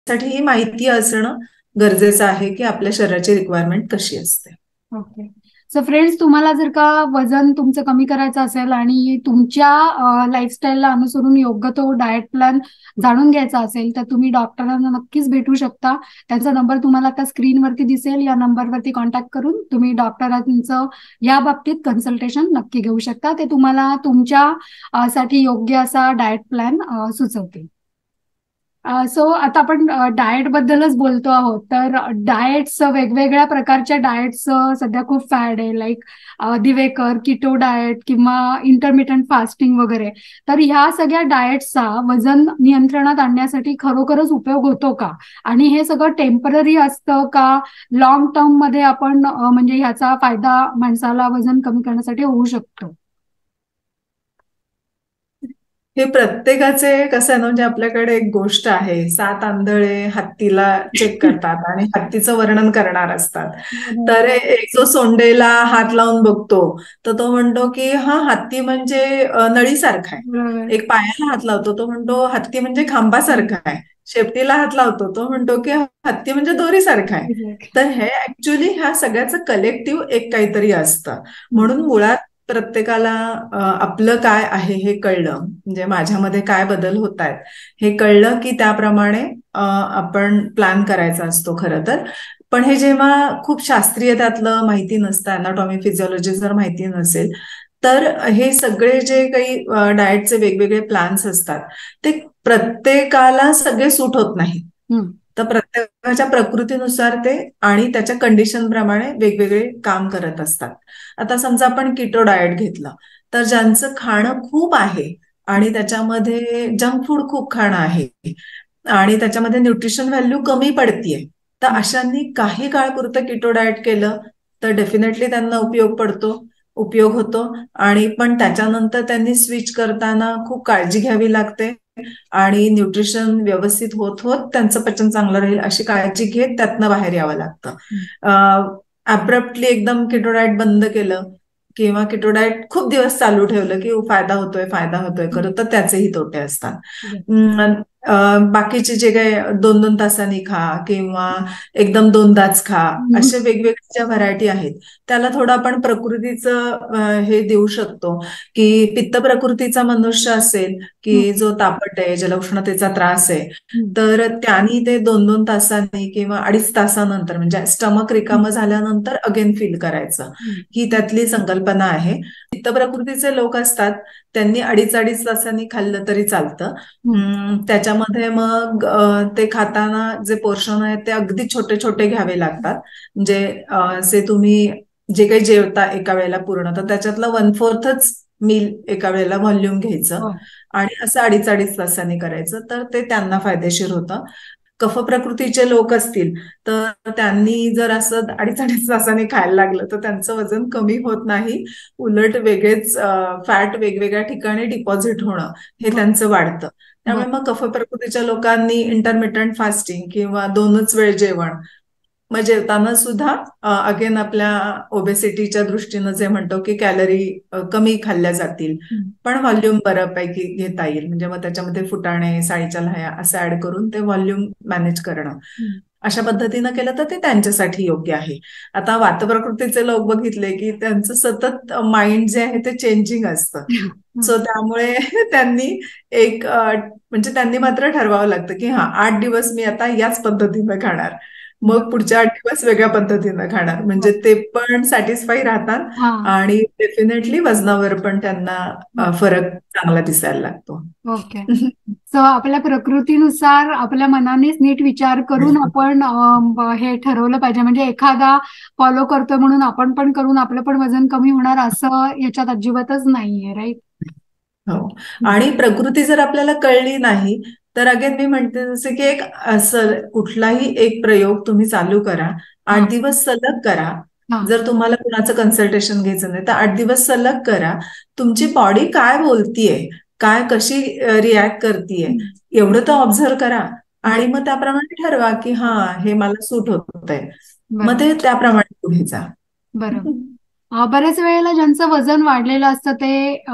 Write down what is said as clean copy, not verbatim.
साठी ही माहिती असणं गरजेचं आहे की आपल्या शरीराची रिक्वायरमेंट कशी असते. ओके. सो फ्रेंड्स, तुम्हाला जर का वजन तुमचं कमी करायचं असेल आणि तुमच्या लाईफस्टाईलला अनुसरून योग्य तो डाएट प्लॅन जाणून घ्यायचा असेल तर तुम्ही डॉक्टरांना नक्कीच भेटू शकता. त्यांचा नंबर तुम्हाला आता स्क्रीनवरती दिसेल. या नंबरवरती कॉन्टॅक्ट करून तुम्ही डॉक्टरांचं या बाबतीत कन्सल्टेशन नक्की घेऊ शकता. ते तुम्हाला तुमच्या साठी योग्य असा डाएट प्लॅन सुचवतील. सो आता आपण डाएट बद्दलच बोलतो आहोत. तर डाएट्स, वेगवेगळ्या प्रकारच्या डाएट्स सध्या खूप फॅड आहे. लाईक दिवेकर, किटो डाएट किंवा इंटरमिटंट फास्टिंग वगैरे. तर ह्या सगळ्या डाएट्सचा वजन नियंत्रणात आणण्यासाठी खरोखरच उपयोग होतो का? आणि हे सगळं टेम्पररी असतं का? लॉंग टर्म मध्ये आपण म्हणजे ह्याचा फायदा माणसाला वजन कमी करण्यासाठी होऊ शकतो? हे प्रत्येकाचे कसं आहे ना, म्हणजे आपल्याकडे एक गोष्ट आहे, 7 आंधळे हत्तीला चेक करतात आणि हत्तीचं वर्णन करणार असतात. तर एक जो सोंडेला हात लावून बघतो तर तो म्हणतो की हा हत्ती म्हणजे नळीसारखा आहे. बरोबर. एक पायाला हात लावतो तो म्हणतो हत्ती म्हणजे खांबासारखा आहे. शेपटीला हात लावतो तो म्हणतो की हत्ती म्हणजे दोरीसारखा आहे. तर हे ऍक्च्युली ह्या सगळ्याचं कलेक्टिव्ह एक काहीतरी असतं. म्हणून मुळात प्रत्येकाला आपलं काय आहे हे कळलं, म्हणजे माझ्यामध्ये काय बदल होत आहेत हे कळलं की त्याप्रमाणे आपण प्लॅन करायचा असतो खरं तर. पण हे जेव्हा खूप शास्त्रीय त्यातलं माहिती नसतं, अनाटॉमी फिजिओलॉजी जर माहिती नसेल, तर हे सगळे जे काही डाएटचे वेगवेगळे प्लॅन्स असतात ते प्रत्येकाला सगळे सूट होत नाही. तर प्रत्येकाच्या प्रकृतीनुसार ते आणि त्याच्या कंडिशन प्रमाणे वेगवेगळे काम करत असतात. आता समजा आपण किटो डाएट घेतलं तर ज्यांचं खाणं खूप आहे आणि त्याच्यामध्ये जंक फूड खूप खाणं आहे आणि त्याच्यामध्ये न्यूट्रिशन व्हॅल्यू कमी पडतीये, तर अशांनी काही काळपुरतं किटो डाएट केलं तर डेफिनेटली त्यांना उपयोग होतो. आणि पण त्याच्यानंतर त्यांनी स्विच करताना खूप काळजी घ्यावी लागते आणि न्यूट्रिशन व्यवस्थित होत होत त्यांचं पचन चांगलं राहील अशी काळजी घेत त्यातनं बाहेर यावं लागतं. अब्रप्टली एकदम किटो डाएट बंद केलं किंवा किटो डाएट खूप दिवस चालू ठेवलं की फायदा होतोय खरं तर त्याचेही तोटे असतात. बाकीचे जे काही 2-2 तासांनी खा किंवा एकदम दोनदाच खा, असे वेगवेगळ्या ज्या व्हरायटी आहेत त्याला थोडं आपण प्रकृतीचं हे देऊ शकतो की पित्त प्रकृतीचा मनुष्य असेल की जो तापट आहे, ज्याला उष्णतेचा त्रास आहे, तर त्यांनी ते 2-2 तासांनी किंवा 2.5 तासानंतर म्हणजे स्टमक रिकामं झाल्यानंतर अगेन फील करायचं, ही त्यातली संकल्पना आहे. पित्त प्रकृतीचे लोक असतात त्यांनी 2.5 तासांनी खाल्लं तरी चालतं. त्याच्यामध्ये मग ते खाताना जे पोर्शन आहेत ते अगदी छोटे छोटे घ्यावे लागतात. म्हणजे जे तुम्ही जे काही जेवता एका वेळेला पूर्ण, तर त्याच्यातलं 1/4च मील एका वेळेला व्हॉल्यूम घ्यायचं आणि असं 2.5 तासांनी करायचं, तर ते त्यांना फायदेशीर होतं. कफ प्रकृतीचे लोक असतील तर त्यांनी जर असं 2.5 तासांनी खायला लागलं तर त्यांचं वजन कमी होत नाही, उलट वेगळेच फॅट वेगवेगळ्या ठिकाणी डिपॉझिट होणं हे त्यांचं वाढतं. त्यामुळे मग कफ प्रकृतीच्या लोकांनी इंटरमिटंट फास्टिंग किंवा 2च वेळ जेवण, मग जेवताना सुद्धा अगेन आपल्या ओबेसिटीच्या दृष्टीनं जे म्हणतो की कॅलरी कमी खाल्ल्या जातील पण व्हॉल्यूम बऱ्यापैकी घेता येईल. म्हणजे मग त्याच्यामध्ये फुटाणे, साळीच्या लाह्या असं ऍड करून ते व्हॉल्यूम मॅनेज करणं, अशा पद्धतीनं केलं तर ते त्यांच्यासाठी योग्य आहे. आता वातप्रकृतीचे लोक बघितले की त्यांचं सतत माइंड जे आहे ते चेंजिंग असतं. सो त्यामुळे त्यांनी म्हणजे त्यांनी मात्र ठरवावं लागतं की 8 दिवस मी आता याच पद्धतीनं खाणार, मग पुढच्या 8 दिवस वेगळ्या पद्धतीनं खाणार, म्हणजे ते पण सॅटिस्फाई राहतात आणि डेफिनेटली वजनावर पण त्यांना फरक चांगला दिसायला लागतो. ओके. सो आपल्या प्रकृतीनुसार आपल्या मनानेच नीट विचार करून आपण हे ठरवलं पाहिजे. म्हणजे एखादा फॉलो करतोय म्हणून आपण पण करून आपलं पण वजन कमी होणार असं याच्यात अजिबातच नाहीये, राईट? हो. आणि प्रकृती जर आपल्याला कळली नाही तर अगेन मी म्हणते जसं की एक असं कुठलाही एक प्रयोग तुम्ही चालू करा, 8 दिवस सलग करा. जर तुम्हाला कुणाचं कन्सल्टेशन घ्यायचं नाही तर 8 दिवस सलग करा. तुमची बॉडी काय बोलतीये, काय कशी रिॲक्ट करतीये एवढं तर ऑब्झर्व करा आणि मग त्याप्रमाणे ठरवा की हा हे मला सूट होत आहे, मग ते त्याप्रमाणे पुढे जा. बरोबर. बऱ्याच वेळेला ज्यांचं वजन वाढलेलं असतं ते